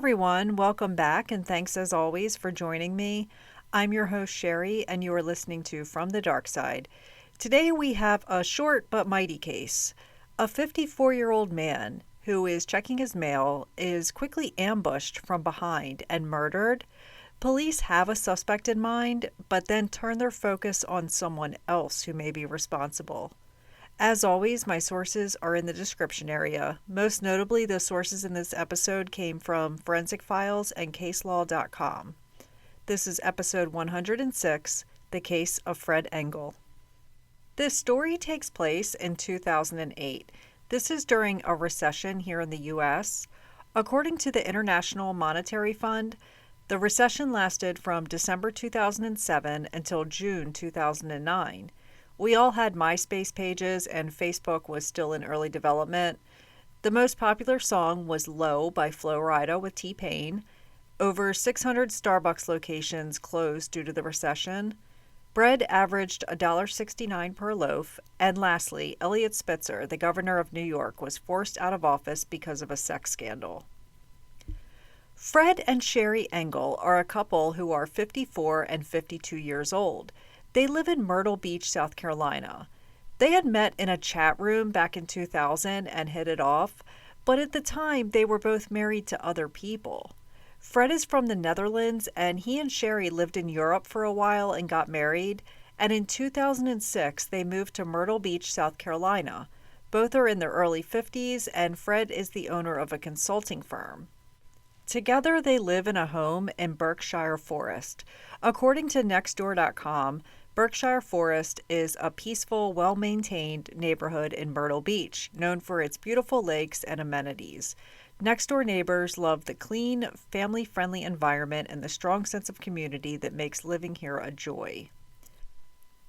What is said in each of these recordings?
everyone, welcome back, and thanks as always for joining me. I'm your host, Sherry, and you are listening to From the Dark Side. Today we have a short but mighty case. A 54-year-old man who is checking his mail is quickly ambushed from behind and murdered. Police have a suspect in mind, but then turn their focus on someone else who may be responsible. As always, my sources are in the description area. Most notably, the sources in this episode came from Forensic Files and CaseLaw.com. This is episode 106, The Case of Fred Engel. This story takes place in 2008. This is during a recession here in the U.S. According to the International Monetary Fund, the recession lasted from December 2007 until June 2009. We all had MySpace pages, and Facebook was still in early development. The most popular song was Low by Flo Rida with T-Pain. Over 600 Starbucks locations closed due to the recession. Bread averaged $1.69 per loaf. And lastly, Eliot Spitzer, the governor of New York, was forced out of office because of a sex scandal. Fred and Sherry Engel are a couple who are 54 and 52 years old. They live in Myrtle Beach, South Carolina. They had met in a chat room back in 2000 and hit it off, but at the time they were both married to other people. Fred is from the Netherlands, and he and Sherry lived in Europe for a while and got married, and in 2006 they moved to Myrtle Beach, South Carolina. Both are in their early 50s, and Fred is the owner of a consulting firm. Together they live in a home in Berkshire Forest. According to Nextdoor.com, Berkshire Forest is a peaceful, well-maintained neighborhood in Myrtle Beach, known for its beautiful lakes and amenities. Next-door neighbors love the clean, family-friendly environment and the strong sense of community that makes living here a joy.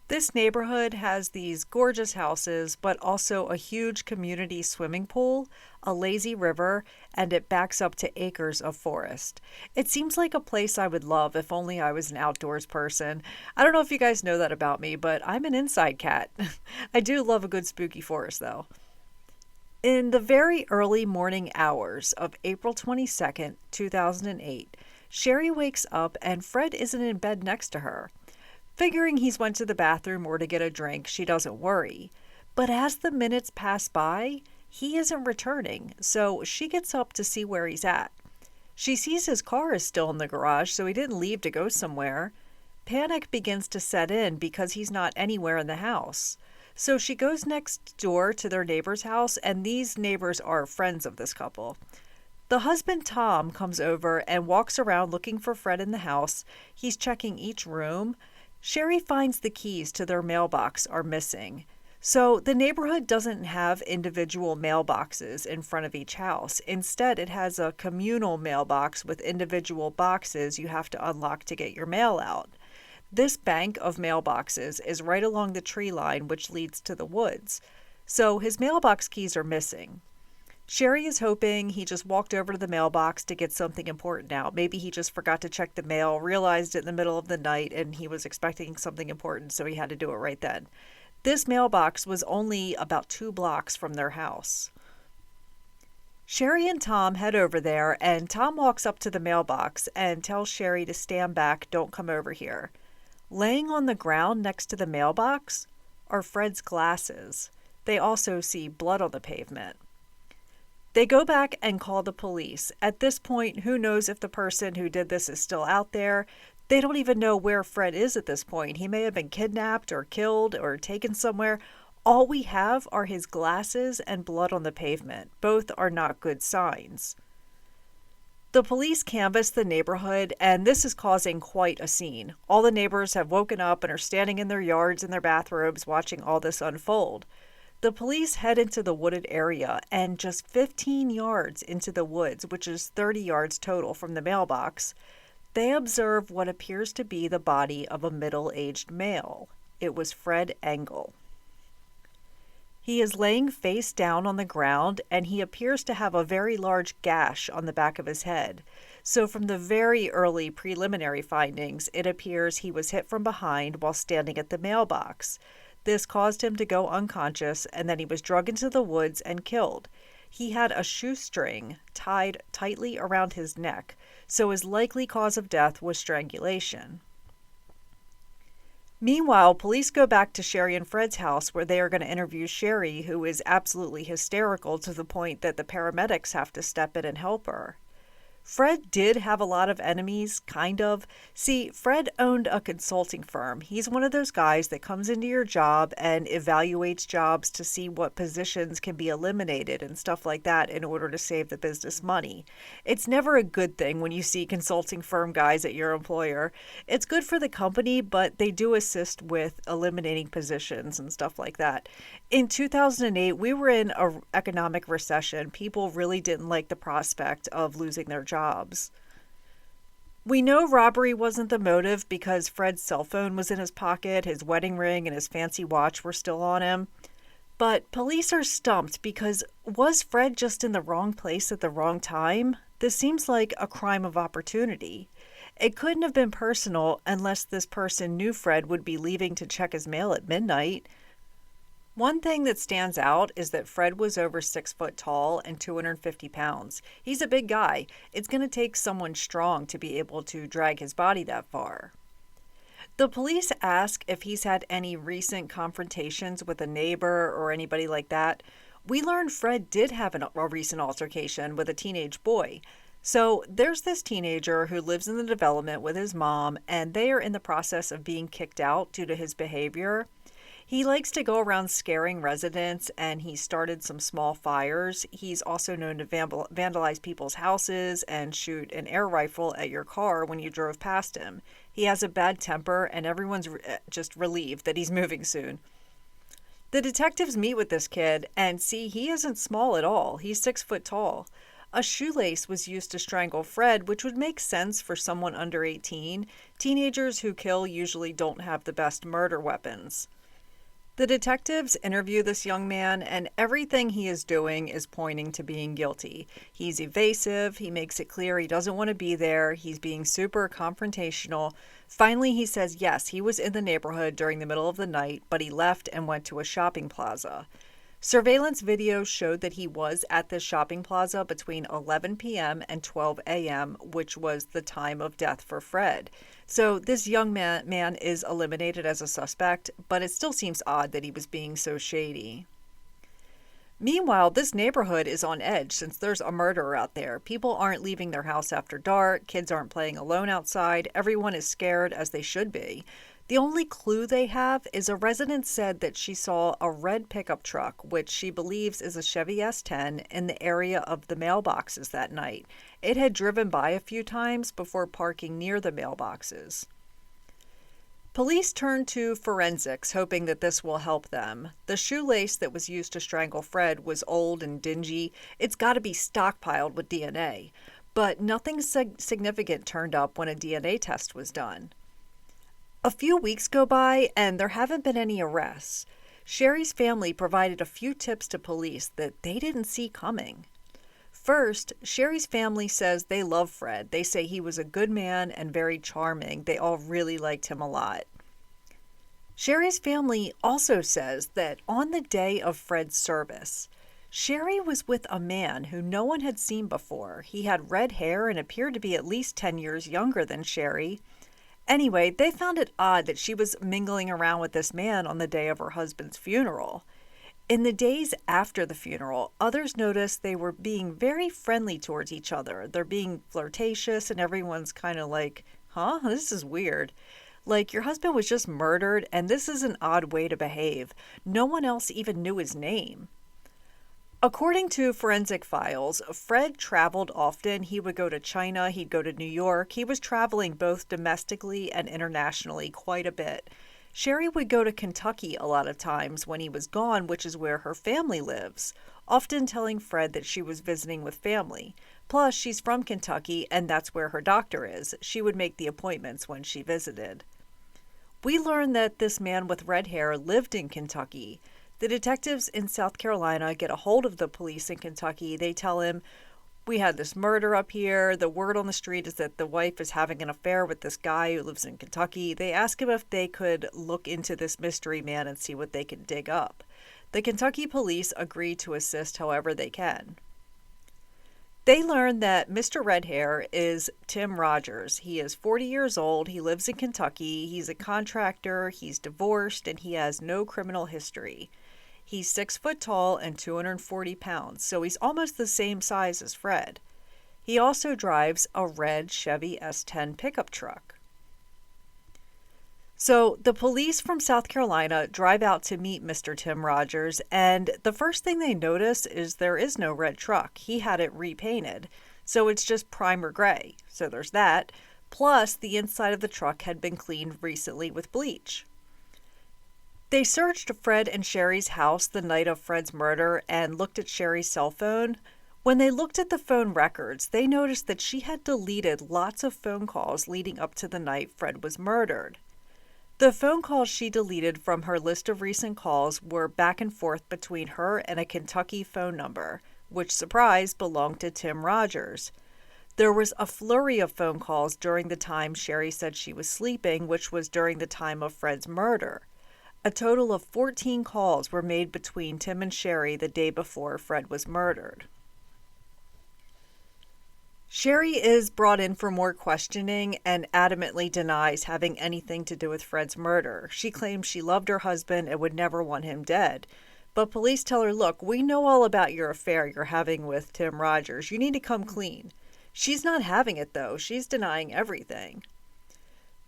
This neighborhood has these gorgeous houses, but also a huge community swimming pool, a lazy river, and it backs up to acres of forest. It seems like a place I would love if only I was an outdoors person. I don't know if you guys know that about me, but I'm an inside cat. I do love a good spooky forest, though. In the very early morning hours of April 22nd, 2008, Sherry wakes up and Fred isn't in bed next to her. Figuring he's went to the bathroom or to get a drink, she doesn't worry. But as the minutes pass by, he isn't returning, so she gets up to see where he's at. She sees his car is still in the garage, so he didn't leave to go somewhere. Panic begins to set in because he's not anywhere in the house. So she goes next door to their neighbor's house, and these neighbors are friends of this couple. The husband, Tom, comes over and walks around looking for Fred in the house. He's checking each room. Sherry finds the keys to their mailbox are missing. So the neighborhood doesn't have individual mailboxes in front of each house. Instead, it has a communal mailbox with individual boxes you have to unlock to get your mail out. This bank of mailboxes is right along the tree line, which leads to the woods. So his mailbox keys are missing. Sherry is hoping he just walked over to the mailbox to get something important out. Maybe he just forgot to check the mail, realized it in the middle of the night, and he was expecting something important, so he had to do it right then. This mailbox was only about 2 blocks from their house. Sherry and Tom head over there, and Tom walks up to the mailbox and tells Sherry to stand back, don't come over here. Laying on the ground next to the mailbox are Fred's glasses. They also see blood on the pavement. They go back and call the police. At this point, who knows if the person who did this is still out there? They don't even know where Fred is at this point. He may have been kidnapped or killed or taken somewhere. All we have are his glasses and blood on the pavement. Both are not good signs. The police canvass the neighborhood, and this is causing quite a scene. All the neighbors have woken up and are standing in their yards in their bathrobes watching all this unfold. The police head into the wooded area, and just 15 yards into the woods, which is 30 yards total from the mailbox, they observe what appears to be the body of a middle-aged male. It was Fred Engel. He is laying face down on the ground, and he appears to have a very large gash on the back of his head. So from the very early preliminary findings, it appears he was hit from behind while standing at the mailbox. This caused him to go unconscious, and then he was dragged into the woods and killed. He had a shoestring tied tightly around his neck, so his likely cause of death was strangulation. Meanwhile, police go back to Sherry and Fred's house where they are going to interview Sherry, who is absolutely hysterical to the point that the paramedics have to step in and help her. Fred did have a lot of enemies, kind of. See, Fred owned a consulting firm. He's one of those guys that comes into your job and evaluates jobs to see what positions can be eliminated and stuff like that in order to save the business money. It's never a good thing when you see consulting firm guys at your employer. It's good for the company, but they do assist with eliminating positions and stuff like that. In 2008, we were in an economic recession. People really didn't like the prospect of losing their jobs. We know robbery wasn't the motive because Fred's cell phone was in his pocket, his wedding ring and his fancy watch were still on him. But police are stumped because was Fred just in the wrong place at the wrong time? This seems like a crime of opportunity. It couldn't have been personal unless this person knew Fred would be leaving to check his mail at midnight. One thing that stands out is that Fred was over 6 foot tall and 250 pounds. He's a big guy. It's going to take someone strong to be able to drag his body that far. The police ask if he's had any recent confrontations with a neighbor or anybody like that. We learned Fred did have a recent altercation with a teenage boy. So there's this teenager who lives in the development with his mom, and they are in the process of being kicked out due to his behavior. He likes to go around scaring residents, and he started some small fires. He's also known to vandalize people's houses and shoot an air rifle at your car when you drove past him. He has a bad temper, and everyone's just relieved that he's moving soon. The detectives meet with this kid and see he isn't small at all. He's 6 foot tall. A shoelace was used to strangle Fred, which would make sense for someone under 18. Teenagers who kill usually don't have the best murder weapons. The detectives interview this young man, and everything he is doing is pointing to being guilty. He's evasive, he makes it clear he doesn't want to be there, he's being super confrontational. Finally, he says yes, he was in the neighborhood during the middle of the night, but he left and went to a shopping plaza. Surveillance video showed that he was at this shopping plaza between 11 p.m. and 12 a.m., which was the time of death for Fred. So this young man is eliminated as a suspect, but it still seems odd that he was being so shady. Meanwhile, this neighborhood is on edge since there's a murderer out there. People aren't leaving their house after dark, kids aren't playing alone outside, everyone is scared as they should be. The only clue they have is a resident said that she saw a red pickup truck, which she believes is a Chevy S10, in the area of the mailboxes that night. It had driven by a few times before parking near the mailboxes. Police turned to forensics, hoping that this will help them. The shoelace that was used to strangle Fred was old and dingy. It's got to be stockpiled with DNA. But nothing significant turned up when a DNA test was done. A few weeks go by, and there haven't been any arrests. Sherry's family provided a few tips to police that they didn't see coming. First, Sherry's family says they love Fred. They say he was a good man and very charming. They all really liked him a lot. Sherry's family also says that on the day of Fred's service, Sherry was with a man who no one had seen before. He had red hair and appeared to be at least 10 years younger than Sherry. Anyway, they found it odd that she was mingling around with this man on the day of her husband's funeral. In the days after the funeral, others noticed they were being very friendly towards each other. They're being flirtatious, and everyone's kind of like, huh, this is weird. Like, your husband was just murdered, and this is an odd way to behave. No one else even knew his name. According to forensic files, Fred traveled often. He would go to China, he'd go to New York. He was traveling both domestically and internationally quite a bit. Sherry would go to Kentucky a lot of times when he was gone, which is where her family lives, often telling Fred that she was visiting with family. Plus, she's from Kentucky, and that's where her doctor is. She would make the appointments when she visited. We learned that this man with red hair lived in Kentucky. The detectives in South Carolina get a hold of the police in Kentucky. They tell him, we had this murder up here. The word on the street is that the wife is having an affair with this guy who lives in Kentucky. They ask him if they could look into this mystery man and see what they can dig up. The Kentucky police agree to assist however they can. They learn that Mr. Redhair is Tim Rogers. He is 40 years old. He lives in Kentucky. He's a contractor. He's divorced and he has no criminal history. He's 6 foot tall and 240 pounds, so he's almost the same size as Fred. He also drives a red Chevy S10 pickup truck. So the police from South Carolina drive out to meet Mr. Tim Rogers, and the first thing they notice is there is no red truck. He had it repainted, so it's just primer gray. So there's that. Plus, the inside of the truck had been cleaned recently with bleach. They searched Fred and Sherry's house the night of Fred's murder and looked at Sherry's cell phone. When they looked at the phone records, they noticed that she had deleted lots of phone calls leading up to the night Fred was murdered. The phone calls she deleted from her list of recent calls were back and forth between her and a Kentucky phone number, which, surprise, belonged to Tim Rogers. There was a flurry of phone calls during the time Sherry said she was sleeping, which was during the time of Fred's murder. A total of 14 calls were made between Tim and Sherry the day before Fred was murdered. Sherry is brought in for more questioning and adamantly denies having anything to do with Fred's murder. She claims she loved her husband and would never want him dead. But police tell her, look, we know all about your affair you're having with Tim Rogers. You need to come clean. She's not having it, though. She's denying everything.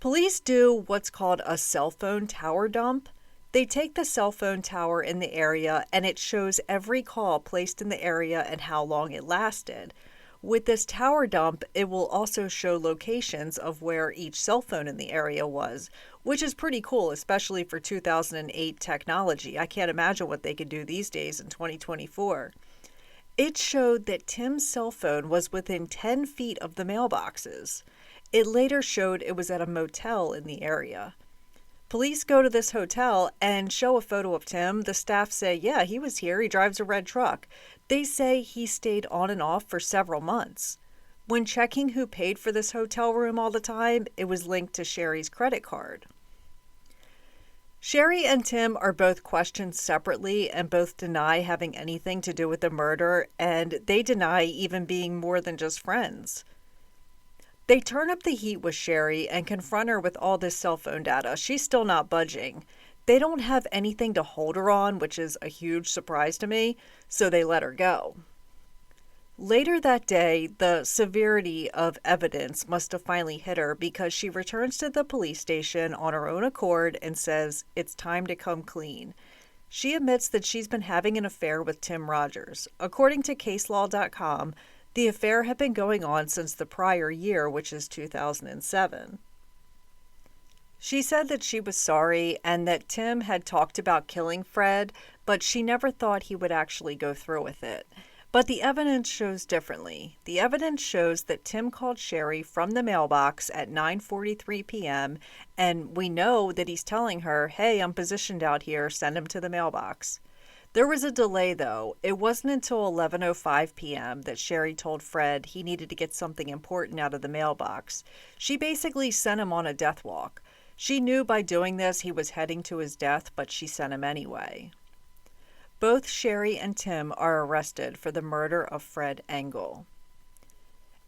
Police do what's called a cell phone tower dump. They take the cell phone tower in the area and it shows every call placed in the area and how long it lasted. With this tower dump, it will also show locations of where each cell phone in the area was, which is pretty cool, especially for 2008 technology. I can't imagine what they could do these days in 2024. It showed that Tim's cell phone was within 10 feet of the mailboxes. It later showed it was at a motel in the area. Police go to this hotel and show a photo of Tim. The staff say, yeah, he was here. He drives a red truck. They say he stayed on and off for several months. When checking who paid for this hotel room all the time, it was linked to Sherry's credit card. Sherry and Tim are both questioned separately and both deny having anything to do with the murder, and they deny even being more than just friends. They turn up the heat with Sherry and confront her with all this cell phone data. She's still not budging. They don't have anything to hold her on, which is a huge surprise to me, so they let her go. Later that day, the severity of evidence must have finally hit her because she returns to the police station on her own accord and says, it's time to come clean. She admits that she's been having an affair with Tim Rogers. According to caselaw.com, the affair had been going on since the prior year, which is 2007. She said that she was sorry and that Tim had talked about killing Fred, but she never thought he would actually go through with it. But the evidence shows differently. The evidence shows that Tim called Sherry from the mailbox at 9:43 p.m., and we know that he's telling her, hey, I'm positioned out here, send him to the mailbox. There was a delay, though. It wasn't until 11:05 p.m. that Sherry told Fred he needed to get something important out of the mailbox. She basically sent him on a death walk. She knew by doing this he was heading to his death, but she sent him anyway. Both Sherry and Tim are arrested for the murder of Fred Engel.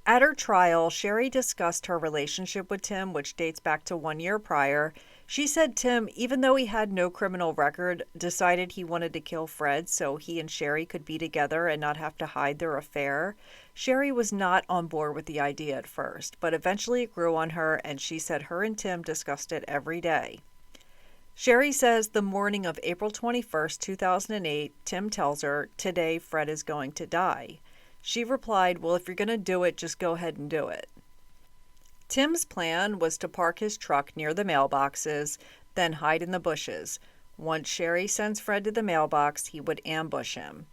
At her trial, Sherry discussed her relationship with Tim, which dates back to 1 year prior. She said Tim, even though he had no criminal record, decided he wanted to kill Fred so he and Sherry could be together and not have to hide their affair. Sherry was not on board with the idea at first, but eventually it grew on her, and she said her and Tim discussed it every day. Sherry says the morning of April 21st, 2008, Tim tells her, today Fred is going to die. She replied, well, if you're going to do it, just go ahead and do it. Tim's plan was to park his truck near the mailboxes, then hide in the bushes. Once Sherry sends Fred to the mailbox, he would ambush him.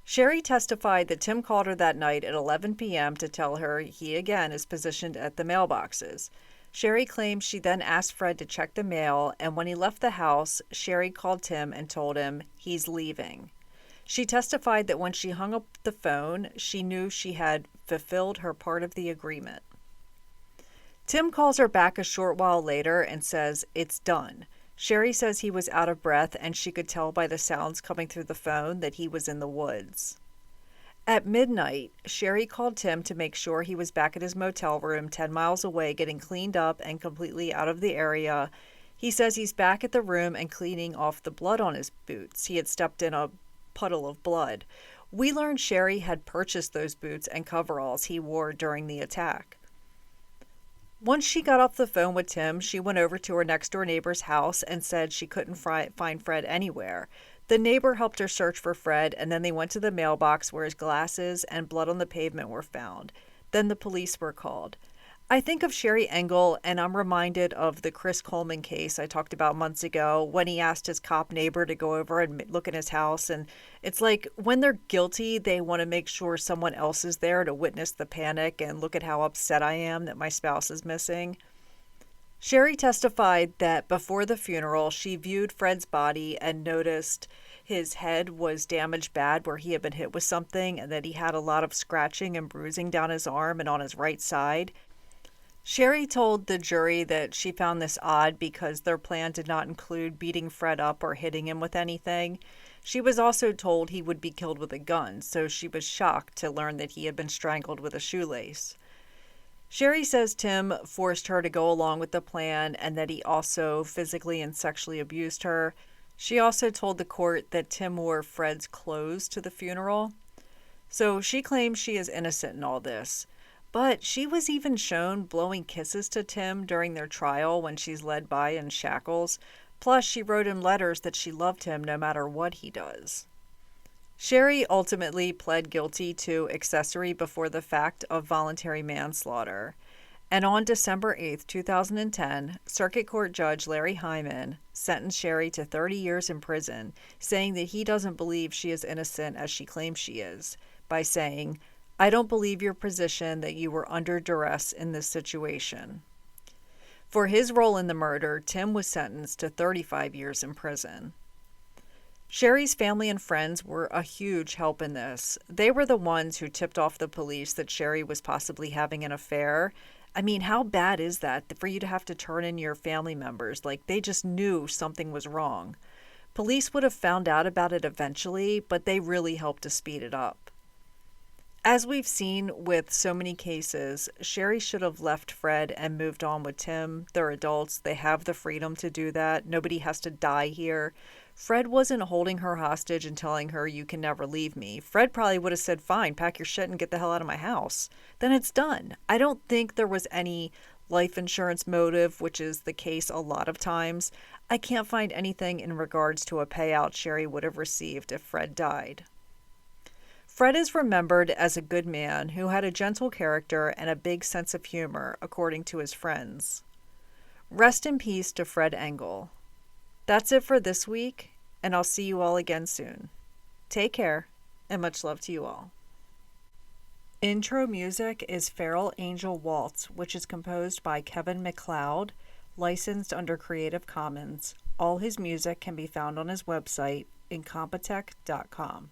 Sherry testified that Tim called her that night at 11 p.m. to tell her he again is positioned at the mailboxes. Sherry claims she then asked Fred to check the mail, and when he left the house, Sherry called Tim and told him he's leaving. She testified that when she hung up the phone, she knew she had fulfilled her part of the agreement. Tim calls her back a short while later and says, it's done. Sherry says he was out of breath and she could tell by the sounds coming through the phone that he was in the woods. At midnight, Sherry called Tim to make sure he was back at his motel room 10 miles away, getting cleaned up and completely out of the area. He says he's back at the room and cleaning off the blood on his boots. He had stepped in a puddle of blood. We learned Sherry had purchased those boots and coveralls he wore during the attack. Once she got off the phone with Tim, she went over to her next-door neighbor's house and said she couldn't find Fred anywhere. The neighbor helped her search for Fred, and then they went to the mailbox where his glasses and blood on the pavement were found. Then the police were called. I think of Fred Engel, and I'm reminded of the Chris Coleman case I talked about months ago when he asked his cop neighbor to go over and look in his house. And it's like when they're guilty, they want to make sure someone else is there to witness the panic and look at how upset I am that my spouse is missing. Sherry testified that before the funeral, she viewed Fred's body and noticed his head was damaged bad where he had been hit with something, and that he had a lot of scratching and bruising down his arm and on his right side. Sherry told the jury that she found this odd because their plan did not include beating Fred up or hitting him with anything. She was also told he would be killed with a gun, so she was shocked to learn that he had been strangled with a shoelace. Sherry says Tim forced her to go along with the plan and that he also physically and sexually abused her. She also told the court that Tim wore Fred's clothes to the funeral. So she claims she is innocent in all this. But she was even shown blowing kisses to Tim during their trial when she's led by in shackles. Plus, she wrote him letters that she loved him no matter what he does. Sherry ultimately pled guilty to accessory before the fact of voluntary manslaughter. And on December 8, 2010, Circuit Court Judge Larry Hyman sentenced Sherry to 30 years in prison, saying that he doesn't believe she is innocent as she claims she is, by saying, "I don't believe your position that you were under duress in this situation." For his role in the murder, Tim was sentenced to 35 years in prison. Sherry's family and friends were a huge help in this. They were the ones who tipped off the police that Sherry was possibly having an affair. I mean, how bad is that for you to have to turn in your family members? Like, they just knew something was wrong. Police would have found out about it eventually, but they really helped to speed it up. As we've seen with so many cases, Sherry should have left Fred and moved on with Tim. They're adults. They have the freedom to do that. Nobody has to die here. Fred wasn't holding her hostage and telling her, "You can never leave me." Fred probably would have said, "Fine, pack your shit and get the hell out of my house." Then it's done. I don't think there was any life insurance motive, which is the case a lot of times. I can't find anything in regards to a payout Sherry would have received if Fred died. Fred is remembered as a good man who had a gentle character and a big sense of humor, according to his friends. Rest in peace to Fred Engel. That's it for this week, and I'll see you all again soon. Take care, and much love to you all. Intro music is Feral Angel Waltz, which is composed by Kevin MacLeod, licensed under Creative Commons. All his music can be found on his website, incompetech.com.